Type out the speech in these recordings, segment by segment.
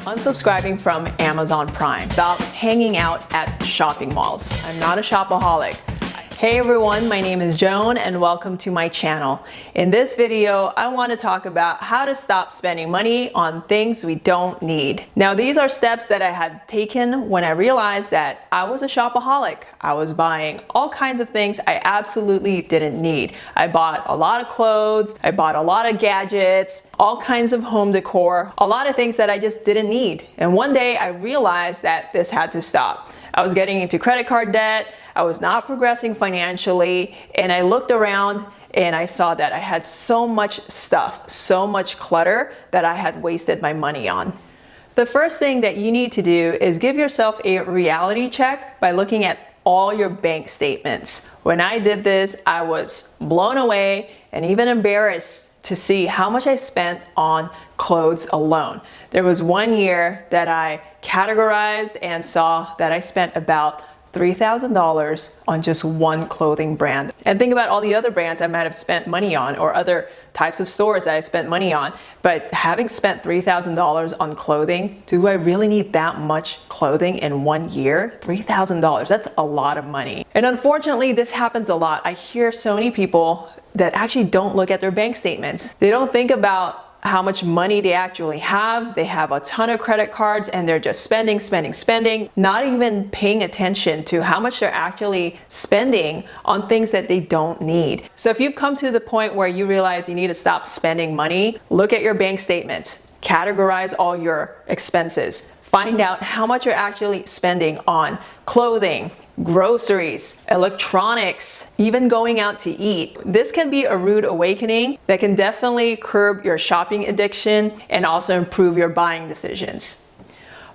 Unsubscribing from Amazon Prime. Stop hanging out at shopping malls. I'm not a shopaholic. Hey everyone, my name is Joan and welcome to my channel. In this video, I want to talk about how to stop spending money on things we don't need. Now, these are steps that I had taken when I realized that I was a shopaholic. I was buying all kinds of things I absolutely didn't need. I bought a lot of clothes, I bought a lot of gadgets, all kinds of home decor, a lot of things that I just didn't need. And one day I realized that this had to stop. I was getting into credit card debt, I was not progressing financially, and I looked around and I saw that I had so much stuff, so much clutter that I had wasted my money on. The first thing that you need to do is give yourself a reality check by looking at all your bank statements. When I did this, I was blown away and even embarrassed to see how much I spent on clothes alone. There was one year that I categorized and saw that I spent about $3,000 on just one clothing brand. And think about all the other brands I might have spent money on or other types of stores that I spent money on. But having spent $3,000 on clothing, do I really need that much clothing in 1 year? $3,000, that's a lot of money. And unfortunately, this happens a lot. I hear so many people that actually don't look at their bank statements. They don't think about how much money they actually have. They have a ton of credit cards and they're just spending, not even paying attention to how much they're actually spending on things that they don't need. So if you've come to the point where you realize you need to stop spending money, look at your bank statements, categorize all your expenses, find out how much you're actually spending on clothing, groceries, electronics, even going out to eat. This can be a rude awakening that can definitely curb your shopping addiction and also improve your buying decisions.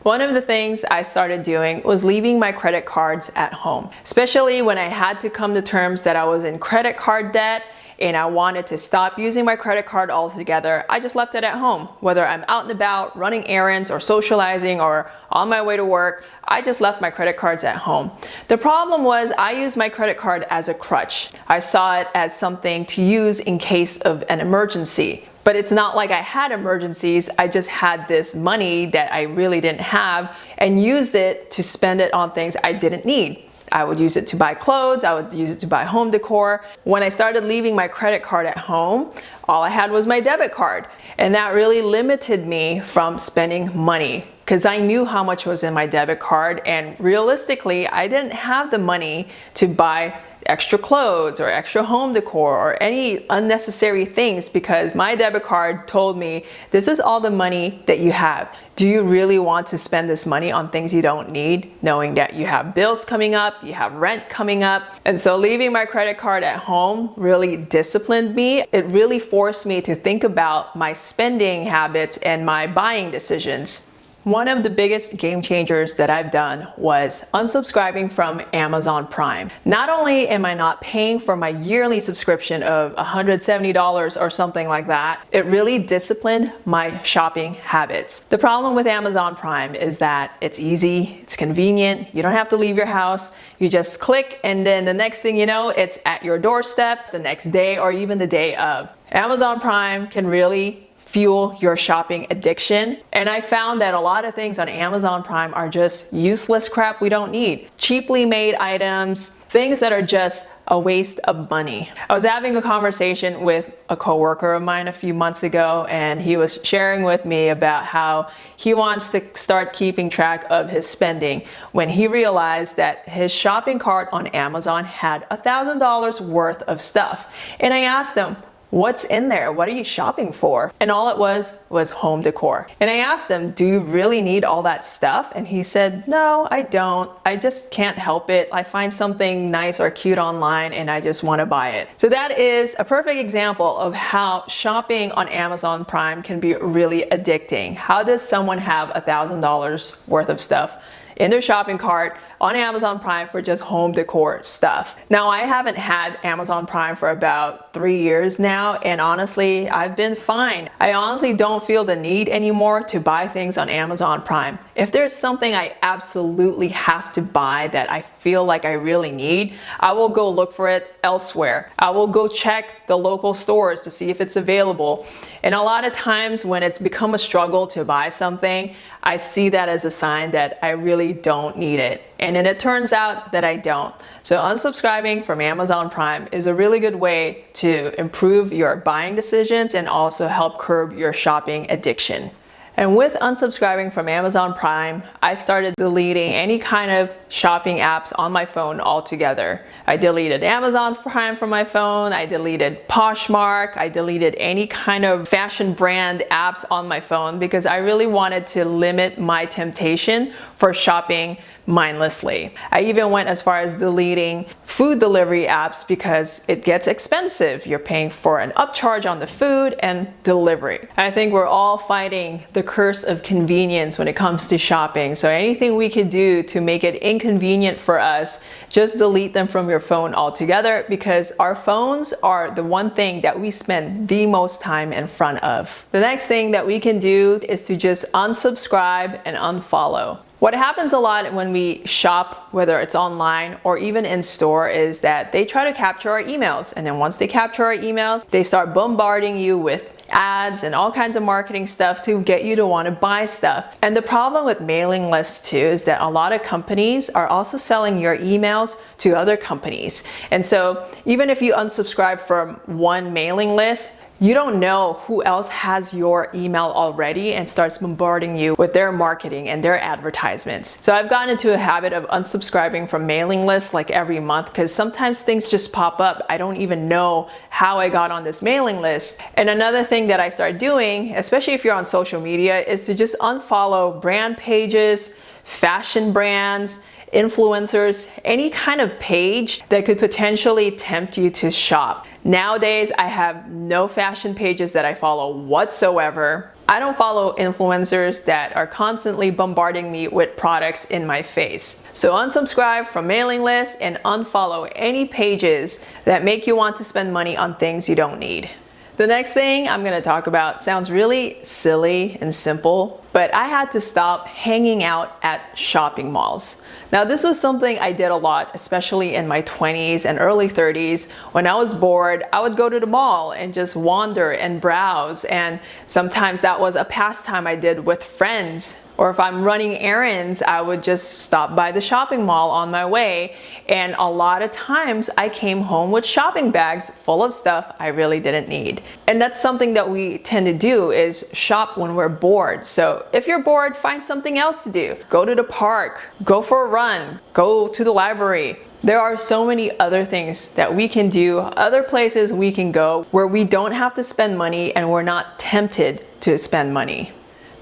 One of the things I started doing was leaving my credit cards at home, especially when I had to come to terms that I was in credit card debt and I wanted to stop using my credit card altogether. I just left it at home. Whether I'm out and about, running errands or socializing or on my way to work, I just left my credit cards at home. The problem was I used my credit card as a crutch. I saw it as something to use in case of an emergency. But it's not like I had emergencies, I just had this money that I really didn't have and used it to spend it on things I didn't need. I would use it to buy clothes, I would use it to buy home decor. When I started leaving my credit card at home, all I had was my debit card. And that really limited me from spending money because I knew how much was in my debit card, and realistically, I didn't have the money to buy extra clothes or extra home decor or any unnecessary things because my debit card told me, this is all the money that you have. Do you really want to spend this money on things you don't need, knowing that you have bills coming up, you have rent coming up? And so leaving my credit card at home really disciplined me. It really forced me to think about my spending habits and my buying decisions. One of the biggest game changers that I've done was unsubscribing from Amazon Prime. Not only am I not paying for my yearly subscription of $170 or something like that, it really disciplined my shopping habits. The problem with Amazon Prime is that it's easy, it's convenient, you don't have to leave your house, you just click and then the next thing you know, it's at your doorstep the next day or even the day of. Amazon Prime can really fuel your shopping addiction. And I found that a lot of things on Amazon Prime are just useless crap we don't need. Cheaply made items, things that are just a waste of money. I was having a conversation with a coworker of mine a few months ago, and he was sharing with me about how he wants to start keeping track of his spending when he realized that his shopping cart on Amazon had $1,000 worth of stuff. And I asked him, what's in there? What are you shopping for? And all it was home decor. And I asked him, do you really need all that stuff? And he said, no, I don't. I just can't help it. I find something nice or cute online and I just want to buy it. So that is a perfect example of how shopping on Amazon Prime can be really addicting. How does someone have $1,000 worth of stuff in their shopping cart, on Amazon Prime for just home decor stuff. Now, I haven't had Amazon Prime for about 3 years now, and honestly, I've been fine. I honestly don't feel the need anymore to buy things on Amazon Prime. If there's something I absolutely have to buy that I feel like I really need, I will go look for it elsewhere. I will go check the local stores to see if it's available. And a lot of times when it's become a struggle to buy something, I see that as a sign that I really don't need it. And then it turns out that I don't. So unsubscribing from Amazon Prime is a really good way to improve your buying decisions and also help curb your shopping addiction. And with unsubscribing from Amazon Prime, I started deleting any kind of shopping apps on my phone altogether. I deleted Amazon Prime from my phone, I deleted Poshmark, I deleted any kind of fashion brand apps on my phone because I really wanted to limit my temptation for shopping mindlessly. I even went as far as deleting food delivery apps because it gets expensive. You're paying for an upcharge on the food and delivery. I think we're all fighting the curse of convenience when it comes to shopping. So anything we could do to make it inconvenient for us, just delete them from your phone altogether because our phones are the one thing that we spend the most time in front of. The next thing that we can do is to just unsubscribe and unfollow. What happens a lot when we shop, whether it's online or even in store, is that they try to capture our emails. And then once they capture our emails, they start bombarding you with ads and all kinds of marketing stuff to get you to want to buy stuff. And the problem with mailing lists too is that a lot of companies are also selling your emails to other companies. And so even if you unsubscribe from one mailing list, you don't know who else has your email already and starts bombarding you with their marketing and their advertisements. So I've gotten into a habit of unsubscribing from mailing lists like every month because sometimes things just pop up. I don't even know how I got on this mailing list. And another thing that I start doing, especially if you're on social media, is to just unfollow brand pages, fashion brands, influencers, any kind of page that could potentially tempt you to shop. Nowadays, I have no fashion pages that I follow whatsoever. I don't follow influencers that are constantly bombarding me with products in my face. So unsubscribe from mailing lists and unfollow any pages that make you want to spend money on things you don't need. The next thing I'm gonna talk about sounds really silly and simple, but I had to stop hanging out at shopping malls. Now, this was something I did a lot, especially in my 20s and early 30s. When I was bored, I would go to the mall and just wander and browse. And sometimes that was a pastime I did with friends. Or if I'm running errands, I would just stop by the shopping mall on my way. And a lot of times I came home with shopping bags full of stuff I really didn't need. And that's something that we tend to do, is shop when we're bored. So if you're bored, find something else to do. Go to the park, go for a run, go to the library. There are so many other things that we can do, other places we can go where we don't have to spend money and we're not tempted to spend money.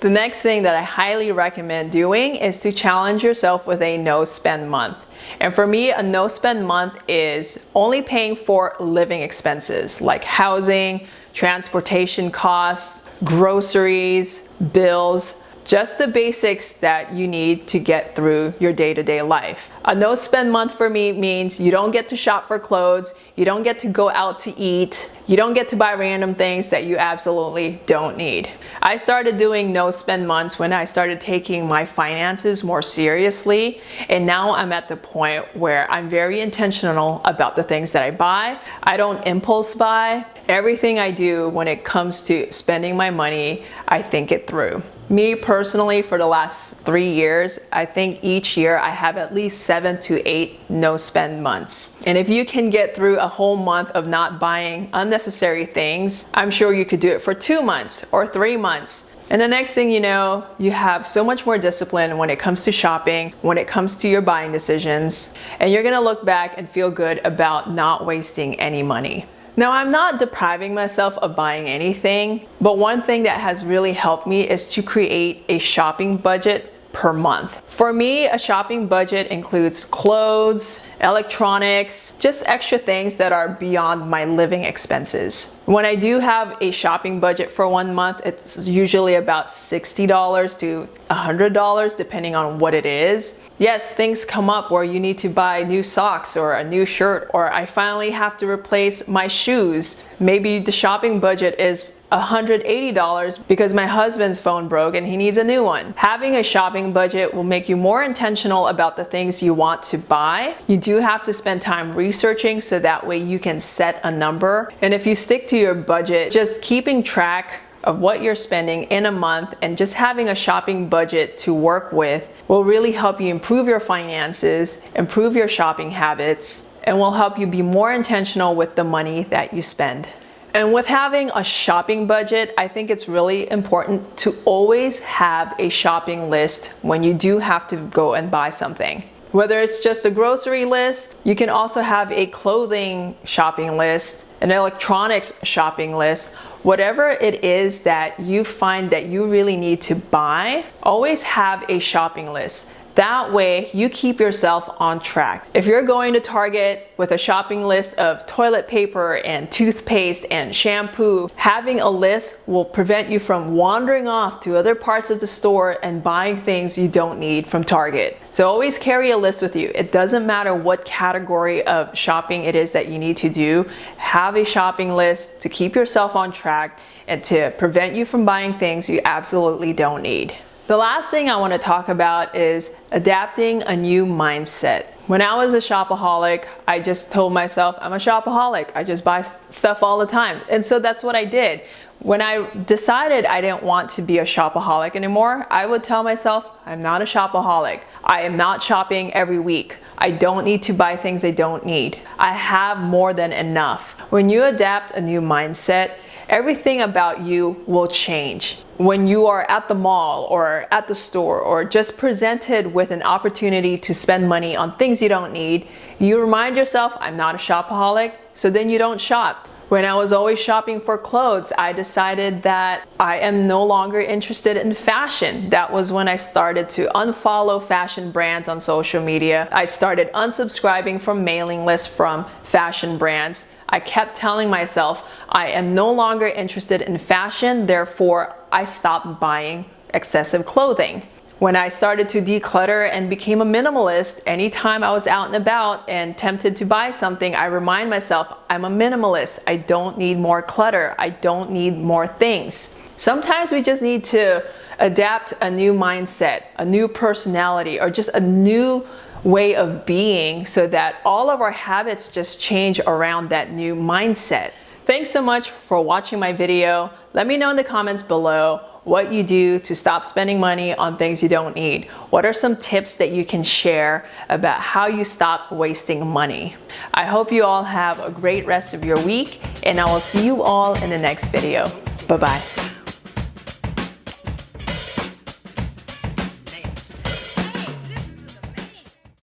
The next thing that I highly recommend doing is to challenge yourself with a no-spend month. And for me, a no-spend month is only paying for living expenses like housing, transportation costs, groceries, bills, just the basics that you need to get through your day-to-day life. A no-spend month for me means you don't get to shop for clothes, you don't get to go out to eat, you don't get to buy random things that you absolutely don't need. I started doing no-spend months when I started taking my finances more seriously, and now I'm at the point where I'm very intentional about the things that I buy. I don't impulse buy. Everything I do when it comes to spending my money, I think it through. Me personally, for the last 3 years, I think each year I have at least 7 to 8 no-spend months. And if you can get through a whole month of not buying unnecessary things, I'm sure you could do it for 2 months or 3 months. And the next thing you know, you have so much more discipline when it comes to shopping, when it comes to your buying decisions, and you're gonna look back and feel good about not wasting any money. Now, I'm not depriving myself of buying anything, but one thing that has really helped me is to create a shopping budget per per month. For me, a shopping budget includes clothes, electronics, just extra things that are beyond my living expenses. When I do have a shopping budget for 1 month, it's usually about $60 to $100 depending on what it is. Yes, things come up where you need to buy new socks or a new shirt, or I finally have to replace my shoes. Maybe the shopping budget is $180 because my husband's phone broke and he needs a new one. Having a shopping budget will make you more intentional about the things you want to buy. You do have to spend time researching so that way you can set a number. And if you stick to your budget, just keeping track of what you're spending in a month and just having a shopping budget to work with will really help you improve your finances, improve your shopping habits, and will help you be more intentional with the money that you spend. And with having a shopping budget, I think it's really important to always have a shopping list when you do have to go and buy something. Whether it's just a grocery list, you can also have a clothing shopping list, an electronics shopping list. Whatever it is that you find that you really need to buy, always have a shopping list. That way you keep yourself on track. If you're going to Target with a shopping list of toilet paper and toothpaste and shampoo, having a list will prevent you from wandering off to other parts of the store and buying things you don't need from Target. So always carry a list with you. It doesn't matter what category of shopping it is that you need to do. Have a shopping list to keep yourself on track and to prevent you from buying things you absolutely don't need. The last thing I want to talk about is adapting a new mindset. When I was a shopaholic, I just told myself, I'm a shopaholic. I just buy stuff all the time. And so that's what I did. When I decided I didn't want to be a shopaholic anymore, I would tell myself, I'm not a shopaholic. I am not shopping every week. I don't need to buy things I don't need. I have more than enough. When you adapt a new mindset, everything about you will change. When you are at the mall or at the store or just presented with an opportunity to spend money on things you don't need, you remind yourself, I'm not a shopaholic, so then you don't shop. When I was always shopping for clothes, I decided that I am no longer interested in fashion. That was when I started to unfollow fashion brands on social media. I started unsubscribing from mailing lists from fashion brands. I kept telling myself, I am no longer interested in fashion, therefore I stopped buying excessive clothing. When I started to declutter and became a minimalist, anytime I was out and about and tempted to buy something, I remind myself, I'm a minimalist. I don't need more clutter. I don't need more things. Sometimes we just need to adapt a new mindset, a new personality, or just a new way of being so that all of our habits just change around that new mindset. Thanks so much for watching my video. Let me know in the comments below what you do to stop spending money on things you don't need. What are some tips that you can share about how you stop wasting money? I hope you all have a great rest of your week, and I will see you all in the next video. Bye-bye.